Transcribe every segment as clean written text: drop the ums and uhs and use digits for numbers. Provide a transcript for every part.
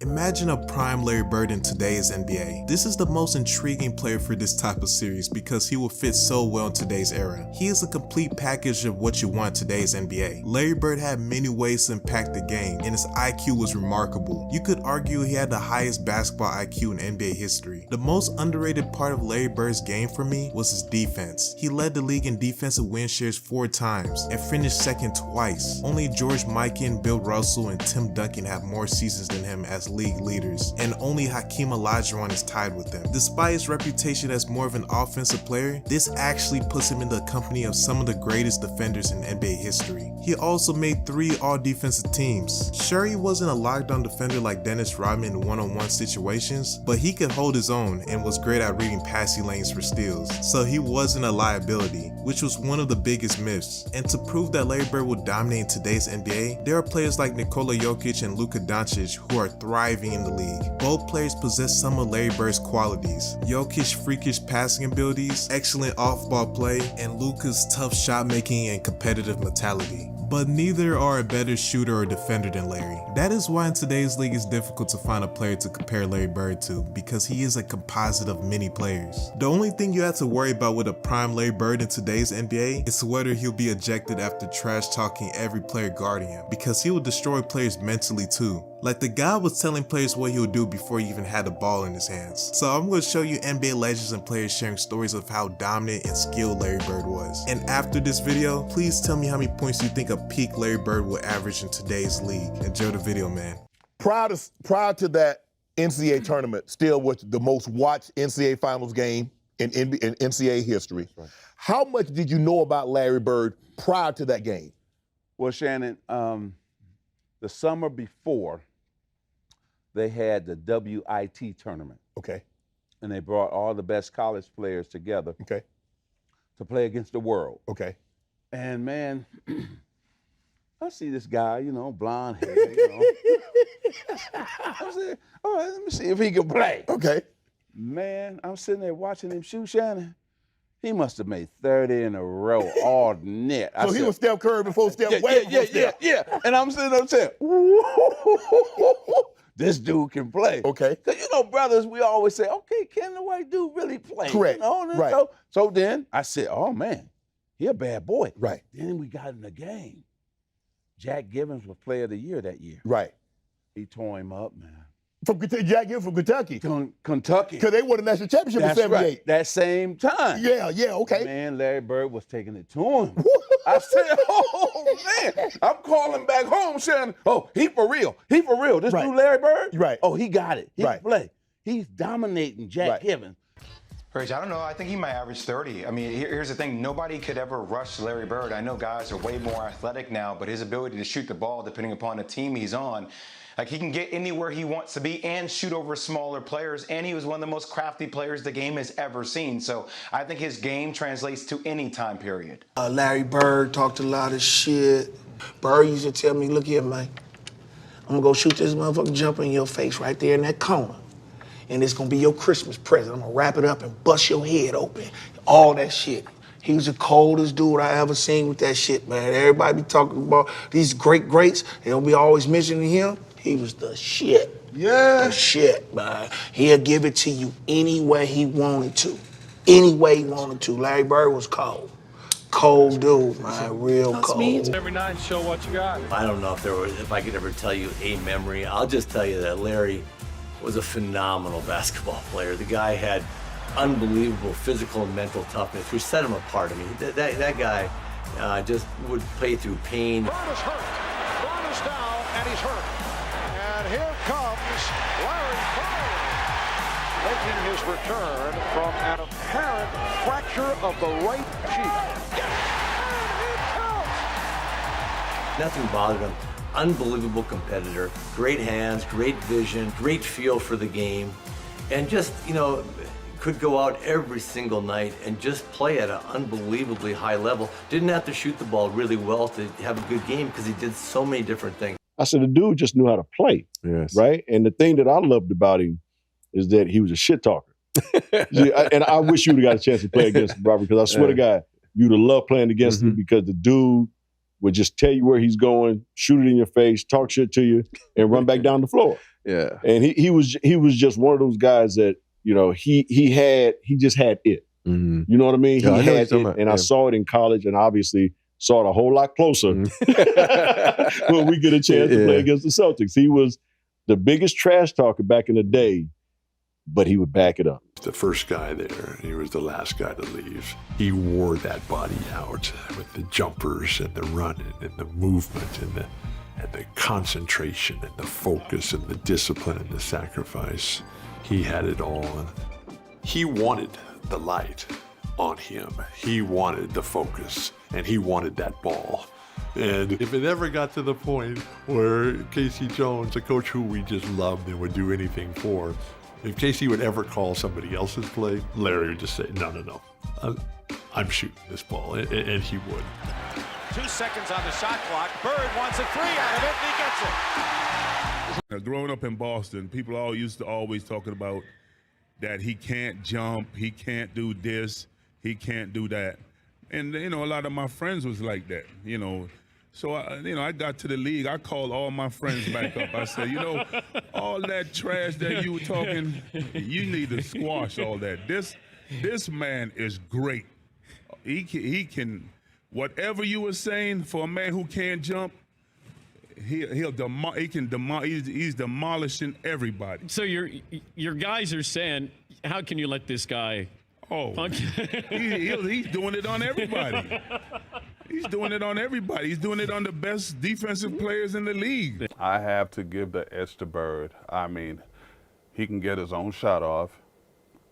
Imagine a prime Larry Bird in today's NBA. This is the most intriguing player for this type of series because he will fit so well in today's era. He is a complete package of what you want in today's NBA. Larry Bird had many ways to impact the game, and his IQ was remarkable. You could argue he had the highest basketball IQ in NBA history. The most underrated part of Larry Bird's game for me was his defense. He led the league in defensive win shares 4 times and finished second twice. Only George Mikan, Bill Russell, and Tim Duncan have more seasons than him as league leaders, and only Hakeem Olajuwon is tied with them. Despite his reputation as more of an offensive player, this actually puts him in the company of some of the greatest defenders in NBA history. He also made 3 all-defensive teams. Sure, he wasn't a lockdown defender like Dennis Rodman in one-on-one situations, but he could hold his own and was great at reading passing lanes for steals, so he wasn't a liability, which was one of the biggest myths. And to prove that Larry Bird will dominate in today's NBA, there are players like Nikola Jokic and Luka Doncic who are thriving in the league. Both players possess some of Larry Bird's qualities. Jokic's freakish passing abilities, excellent off-ball play, and Luka's tough shot making and competitive mentality. But neither are a better shooter or defender than Larry. That is why in today's league it's difficult to find a player to compare Larry Bird to, because he is a composite of many players. The only thing you have to worry about with a prime Larry Bird in today's NBA is whether he'll be ejected after trash talking every player guarding him, because he will destroy players mentally too. Like the guy was telling players what he would do before he even had the ball in his hands. So I'm going to show you NBA legends and players sharing stories of how dominant and skilled Larry Bird was. And after this video, please tell me how many points you think a peak Larry Bird will average in today's league. Enjoy the video, man. Prior to that NCAA tournament, still was the most watched NCAA finals game in NCAA history. Right. How much did you know about Larry Bird prior to that game? Well, Shannon, the summer before, they had the WIT tournament. Okay. And they brought all the best college players together. Okay. To play against the world. Okay. And man, I see this guy, blonde hair, I said, all right, let me see if he can play. Okay. Man, I'm sitting there watching him shoot, Shannon. He must have made 30 in a row all net. So he was Steph Curry before Steph. Yeah. And I'm sitting there saying, this dude can play. Okay. Because, brothers, we always say, okay, can the white dude really play? Correct. Right. So then I said, oh, man, he a bad boy. Right. Then we got in the game. Jack Givens was player of the year that year. Right. He tore him up, man. From Jack Givens from Kentucky. Kentucky. Because they won the national championship in '78. Right. That same time. Yeah, okay. Man, Larry Bird was taking it to him. I said, oh, man. I'm calling back home saying, oh, he for real. He for real. This dude Larry Bird? Right. Oh, he got it. He can play. He's dominating Jack Givens. Rich, I don't know. I think he might average 30. I mean, here's the thing. Nobody could ever rush Larry Bird. I know guys are way more athletic now, but his ability to shoot the ball, depending upon the team he's on, like he can get anywhere he wants to be and shoot over smaller players, and he was one of the most crafty players the game has ever seen. So I think his game translates to any time period. Larry Bird talked a lot of shit. Bird used to tell me, look here, man, I'm gonna go shoot this motherfucking jumper in your face right there in that corner. And it's gonna be your Christmas present. I'm gonna wrap it up and bust your head open. All that shit. He was the coldest dude I ever seen with that shit, man. Everybody be talking about these greats. They don't be always mentioning him. He was the shit. Yeah. The shit, man. He'll give it to you any way he wanted to. Any way he wanted to. Larry Bird was cold. Cold dude, man. Real cold. Every night, show what you got. I don't know if I could ever tell you a memory. I'll just tell you that Larry was a phenomenal basketball player. The guy had unbelievable physical and mental toughness, which set him apart. I mean, that guy just would play through pain. Bird is hurt. Bird is down, and he's hurt. And here comes Larry Bird, making his return from an apparent fracture of the right cheek. Nothing bothered him. Unbelievable competitor, great hands, great vision, great feel for the game, and just, could go out every single night and just play at an unbelievably high level. Didn't have to shoot the ball really well to have a good game because he did so many different things. I said, the dude just knew how to play, right? And the thing that I loved about him is that he was a shit talker. And I wish you would have got a chance to play against him, Robert, because I swear to God, you'd have loved playing against him because the dude would just tell you where he's going, shoot it in your face, talk shit to you, and run back down the floor. Yeah. And he was just one of those guys that, you know, he just had it. Mm-hmm. You know what I mean? Yeah, He I know had what you're it, talking about. and I saw it in college, and obviously saw it a whole lot closer when we get a chance to play against the Celtics. He was the biggest trash talker back in the day, but he would back it up. The first guy there, he was the last guy to leave. He wore that body out with the jumpers and the running and the movement and the concentration and the focus and the discipline and the sacrifice. He had it all. He wanted the light on him. He wanted the focus, and he wanted that ball. And if it ever got to the point where Casey Jones, a coach who we just loved and would do anything for, if Casey would ever call somebody else's play, Larry would just say, no, I'm shooting this ball, and he would. 2 seconds on the shot clock. Bird wants a 3 out of it, and he gets it. Growing up in Boston, people all used to always talking about that he can't jump, he can't do this, he can't do that. And, you know, a lot of my friends was like that, you know. So, I got to the league. I called all my friends back up. I said, you know, all that trash that you were talking, you need to squash all that. This man is great. He can, whatever you were saying for a man who can't jump, he's demolishing everybody. So your guys are saying, how can you let this guy? Oh, he's doing it on everybody. He's doing it on everybody. He's doing it on the best defensive players in the league. I have to give the edge to Bird. I mean, he can get his own shot off.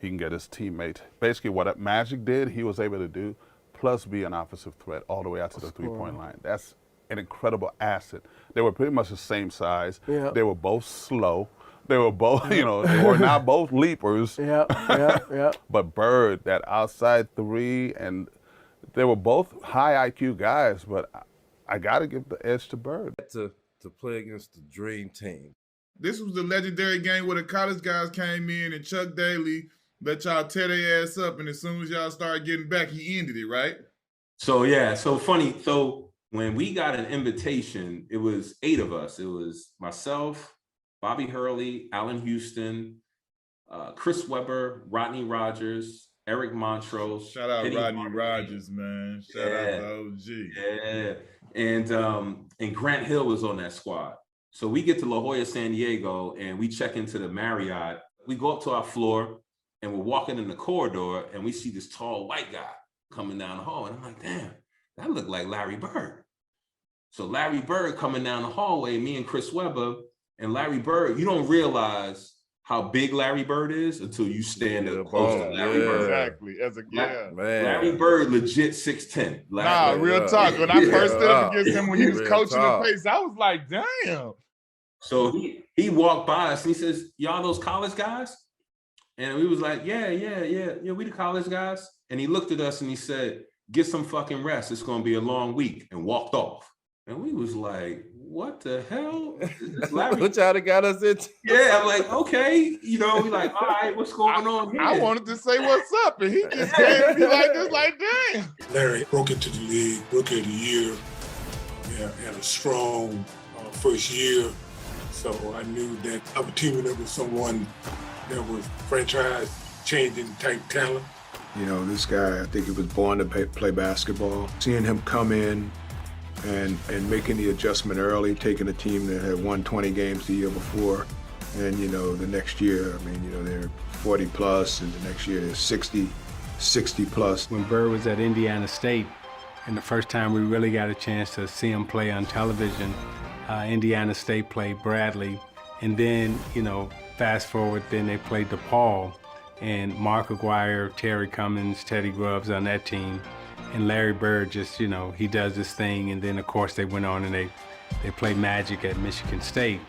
He can get his teammate. Basically, what Magic did, he was able to do, plus be an offensive threat all the way out to the three-point line. That's an incredible asset. They were pretty much the same size. Yeah. They were both slow. They were both, you know, they were not both leapers. Yeah. But Bird, that outside three, and they were both high IQ guys, but I got to give the edge to Bird. To play against the dream team. This was the legendary game where the college guys came in and Chuck Daly let y'all tear their ass up, and as soon as y'all started getting back, he ended it, right? So, yeah, so funny. So when we got an invitation, it was 8 of us. It was myself, Bobby Hurley, Allen Houston, Chris Webber, Rodney Rogers, Eric Montrose. Shout out Penny Rodney Martin. Rogers, man. Shout out to OG. Yeah. And Grant Hill was on that squad. So we get to La Jolla, San Diego, and we check into the Marriott. We go up to our floor, and we're walking in the corridor, and we see this tall white guy coming down the hall. And I'm like, damn, that looked like Larry Bird. So Larry Bird coming down the hallway, me and Chris Webber, and Larry Bird, you don't realize how big Larry Bird is until you stand up close to Larry Bird. Exactly. Larry Bird, legit 6'10". Real talk. When I first stood up against him when he was coaching the pace, I was like, damn. So he walked by us and he says, y'all those college guys? And we was like, yeah, we the college guys. And he looked at us and he said, get some fucking rest. It's going to be a long week, and walked off. And we was like, what the hell? What y'all got us into? Yeah, I'm like, okay. You know, we like, all right, what's going on here? I wanted to say what's up, and he just came at me like this, like, damn. Larry broke into the league, rookie of the year. Yeah, had a strong first year. So I knew that I was teaming up with someone that was franchise-changing type talent. You know, this guy, I think he was born to play basketball. Seeing him come in and making the adjustment early, taking a team that had won 20 games the year before, and, you know, the next year, I mean, you know, they're 40 plus, and the next year they're 60 plus. When Bird was at Indiana State, and the first time we really got a chance to see him play on television, Indiana State played Bradley, and then, you know, fast forward, then they played DePaul, and Mark Aguirre, Terry Cummins, Teddy Grubbs on that team. And Larry Bird just, you know, he does this thing, and then of course they went on and they played Magic at Michigan State.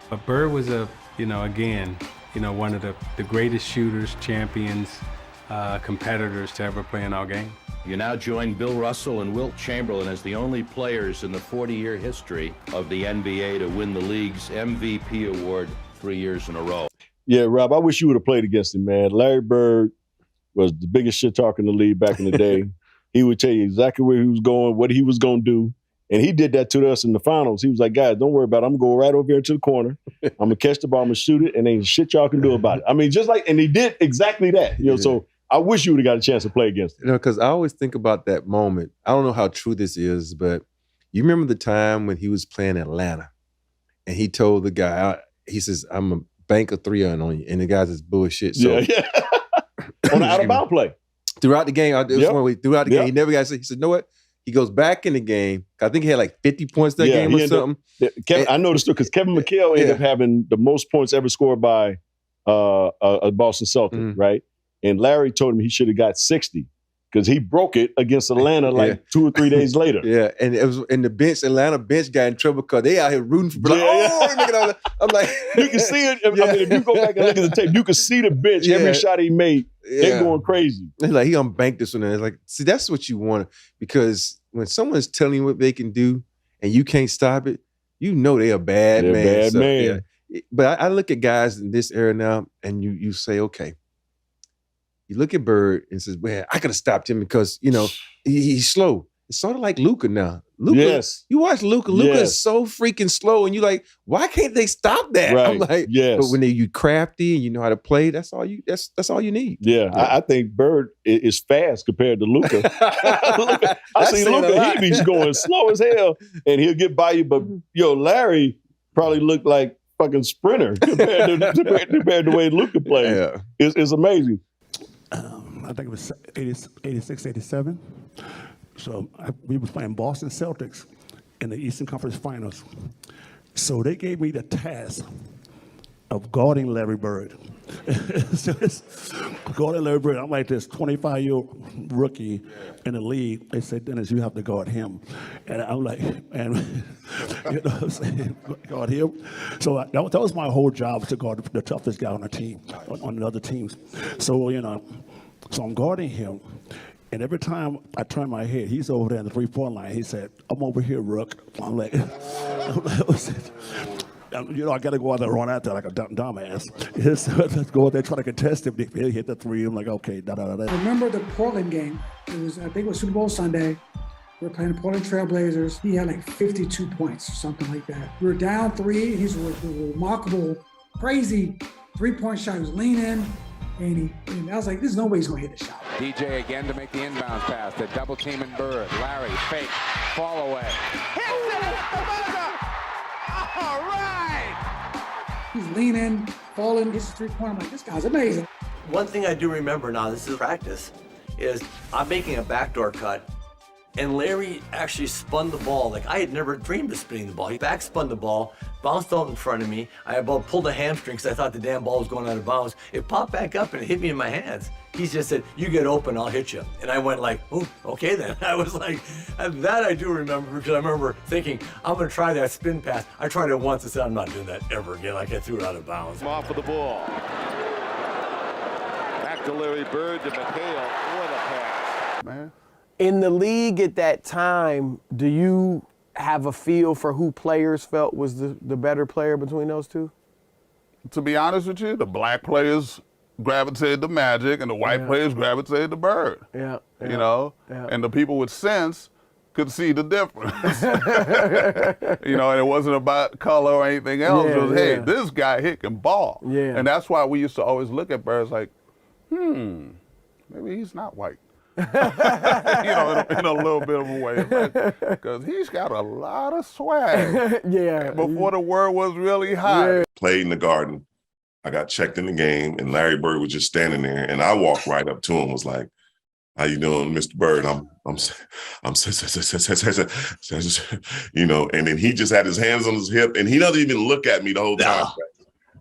But Bird was again, one of the greatest shooters, champions, competitors to ever play in our game. You now join Bill Russell and Wilt Chamberlain as the only players in the 40-year history of the NBA to win the league's MVP award 3 years in a row. Yeah, Rob, I wish you would have played against him, man. Larry Bird was the biggest shit talker in the league back in the day. He would tell you exactly where he was going, what he was going to do. And he did that to us in the finals. He was like, guys, don't worry about it. I'm going to go right over here to the corner. I'm going to catch the ball. I'm going to shoot it. And ain't shit y'all can do about it. I mean, just like, and he did exactly that. You know, so I wish you would have got a chance to play against him. You know, because I always think about that moment. I don't know how true this is, but you remember the time when he was playing Atlanta and he told the guy, he says, I'm a bank of 3 on you. And the guy says, bullshit. So, yeah. On the out-of-bound play. Throughout the game, throughout the game, he never got to say, he said, you know what? He goes back in the game. I think he had like 50 points that game or something. I noticed because Kevin McHale ended up having the most points ever scored by a Boston Celtic, right? And Larry told him he should have got 60 because he broke it against Atlanta like 2 or 3 days later. Yeah, and it was in the bench. Atlanta bench got in trouble because they out here rooting for. I'm like, you can see it. I mean, if you go back and look at the tape, you can see the bench. Every shot he made, they're going crazy. It's like he unbanked this one, and it's like, see, that's what you want because when someone's telling you what they can do and you can't stop it, you know they're a bad man. Yeah. But I look at guys in this era now, and you say, okay. You look at Bird and says, "Man, I could have stopped him because he's slow." It's sort of like Luka now. Luka, you watch Luka. Luka is so freaking slow, and you're like, "Why can't they stop that?" Right. I'm like, but when you crafty and you know how to play, that's all you need. Yeah. I think Bird is fast compared to Luka. I see Luka, he be going slow as hell, and he'll get by you. But Larry probably looked like fucking sprinter compared to the way Luka plays. Yeah. It's amazing. I think it was 86, 87. So we were playing Boston Celtics in the Eastern Conference Finals. So they gave me the task of guarding Larry Bird. Guarding Larry Bird. I'm like this 25-year-old rookie in the league. They said, Dennis, you have to guard him. And I'm like, guard him. So that was my whole job, to guard the toughest guy on the team, on the other teams. So, so I'm guarding him. And every time I turn my head, he's over there in the 3-point line. He said, I'm over here, Rook. I'm like, I got to go out there and run out there like a dumbass. Let's go out there, try to contest him. He hit the 3. I'm like, okay, I remember the Portland game. I think it was Super Bowl Sunday. We were playing the Portland Trailblazers. He had like 52 points or something like that. We were down 3. He's a remarkable, crazy 3-point shot. He was leaning. And I was like, there's no way he's going to hit the shot. DJ again to make the inbound pass. The double team and Bird. Larry, fake, fall away. Hits it at the buzzer! All right! He's leaning, falling, hits the 3-point. I'm like, this guy's amazing. One thing I do remember now, this is practice, is I'm making a backdoor cut, and Larry actually spun the ball. Like, I had never dreamed of spinning the ball. He back spun the ball, bounced out in front of me. I about pulled a hamstring because I thought the damn ball was going out of bounds. It popped back up and it hit me in my hands. He just said, you get open, I'll hit you. And I went like, oh, okay then. I was like, that I do remember because I remember thinking, I'm gonna try that spin pass. I tried it once and said, I'm not doing that ever again. Like I threw it out of bounds. Off of the ball. Back to Larry Bird to McHale. What a pass. Man. In the league at that time, do you have a feel for who players felt was the better player between those two? To be honest with you, the black players gravitated to Magic and the white players gravitated to Bird. Yeah. And the people with sense could see the difference. And it wasn't about color or anything else. It was, hey, this guy can ball. Yeah. And that's why we used to always look at Bird as like, maybe he's not white. In a little bit of a way, because he's got a lot of swag. Before the word was really hot. Played in the Garden. I got checked in the game, and Larry Bird was just standing there, and I walked right up to him, was like, "How you doing, Mr. Bird?" I'm and then he just had his hands on his hip, and he doesn't even look at me the whole time.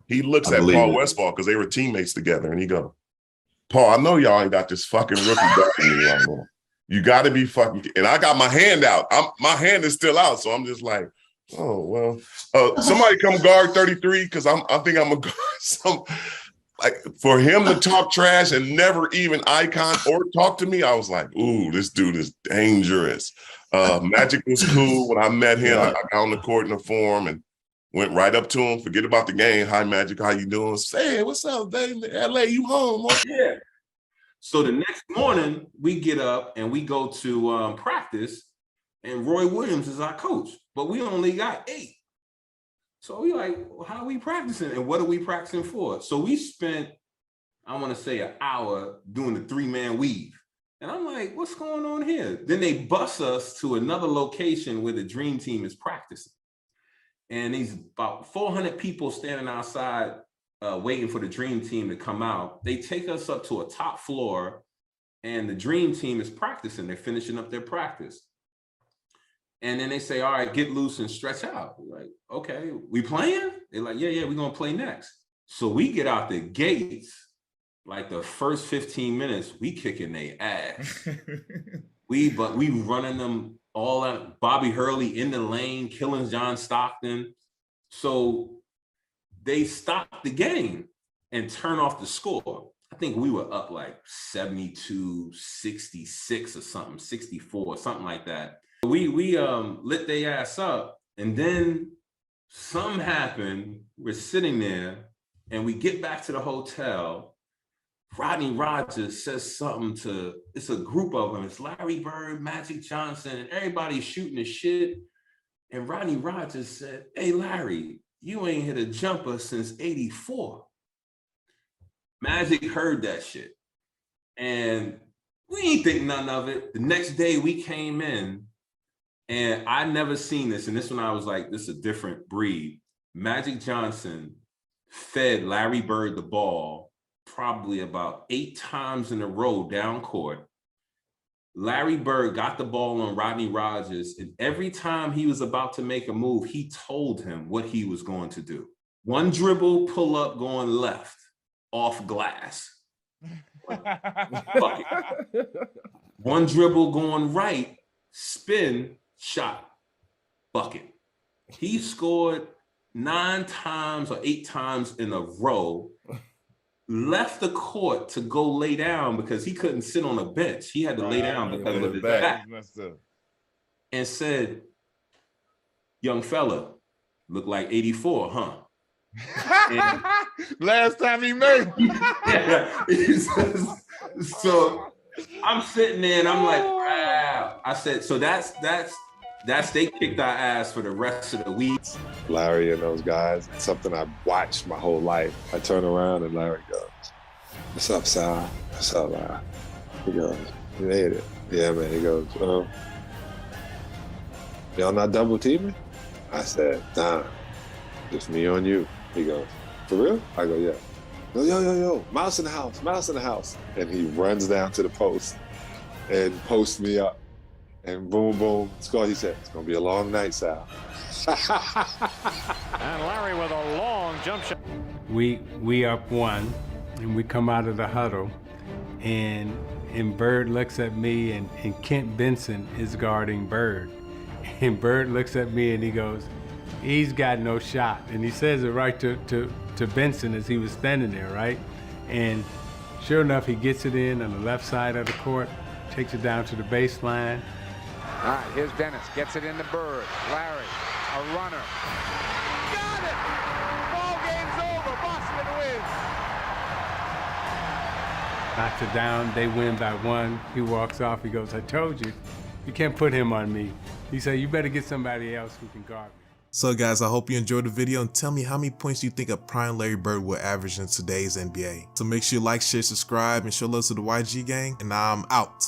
He looks at Paul Westphal because they were teammates together, and he goes, Paul, I know y'all ain't got this fucking rookie guarding me right now. You got to be fucking. And I got my hand out. My hand is still out, so I'm just like, oh well. Somebody come guard 33 because I think I'm a guard. Like for him to talk trash and never even icon or talk to me, I was like, ooh, this dude is dangerous. Magic was cool when I met him. I got on the court in the form and went right up to him, forget about the game. Hi, Magic, how you doing? Say, hey, what's up, Dave? LA, you home? Yeah. So the next morning, we get up and we go to practice, and Roy Williams is our coach, but we only got 8. So we like, well, how are we practicing? And what are we practicing for? So we spent, I want to say, an hour doing the 3-man weave. And I'm like, what's going on here? Then they bus us to another location where the dream team is practicing. And these about 400 people standing outside waiting for the dream team to come out. They take us up to a top floor and the dream team is practicing. They're finishing up their practice. And then they say, all right, get loose and stretch out. We're like, okay, we playing? They're like, yeah, we're gonna play next. So we get out the gates, like the first 15 minutes, we kicking their ass. we running them all out, Bobby Hurley in the lane, killing John Stockton. So they stopped the game and turn off the score. I think we were up like 72-66 or something, 64, something like that. We lit their ass up, and then something happened. We're sitting there, and we get back to the hotel. Rodney Rogers says something to, it's a group of them. It's Larry Bird, Magic Johnson, and everybody's shooting the shit. And Rodney Rogers said, hey, Larry, you ain't hit a jumper since '84. Magic heard that shit. And we ain't think nothing of it. The next day we came in, and I never seen this. And this one I was like, this is a different breed. Magic Johnson fed Larry Bird the ball probably about 8 times in a row down court. Larry Bird got the ball on Rodney Rogers, and every time he was about to make a move, he told him what he was going to do. 1 dribble, pull up, going left, off glass. 1 dribble, going right, spin, shot, bucket. He scored 9 times or 8 times in a row, left the court to go lay down because he couldn't sit on a bench. He had to lay down because of his back. And said, young fella, look like 84, huh? Last time he made So I'm sitting there and I'm like, wow. I said, so that's they kicked our ass for the rest of the week. Larry and those guys, it's something I've watched my whole life. I turn around and Larry goes, what's up, Sal? What's up, Larry? He goes, you made it. Yeah, man. He goes, y'all not double teaming? I said, nah, just me on you. He goes, for real? I go, yeah. He goes, yo, mouse in the house, mouse in the house. And he runs down to the post and posts me up. And boom, boom, score. He said, it's going to be a long night, Sal. And Larry with a long jump shot. We up 1, and we come out of the huddle, and Bird looks at me, and Kent Benson is guarding Bird. And Bird looks at me, and he goes, he's got no shot. And he says it right to Benson as he was standing there, right? And sure enough, he gets it in on the left side of the court, takes it down to the baseline. All right, here's Dennis, gets it into Bird. Larry, a runner. Got it! Ball game's over, Boston wins. Knocks it down, they win by 1. He walks off, he goes, I told you, you can't put him on me. He said, you better get somebody else who can guard me. So guys, I hope you enjoyed the video, and tell me how many points you think a prime Larry Bird will average in today's NBA. So make sure you like, share, subscribe, and show love to the YG gang, and I'm out.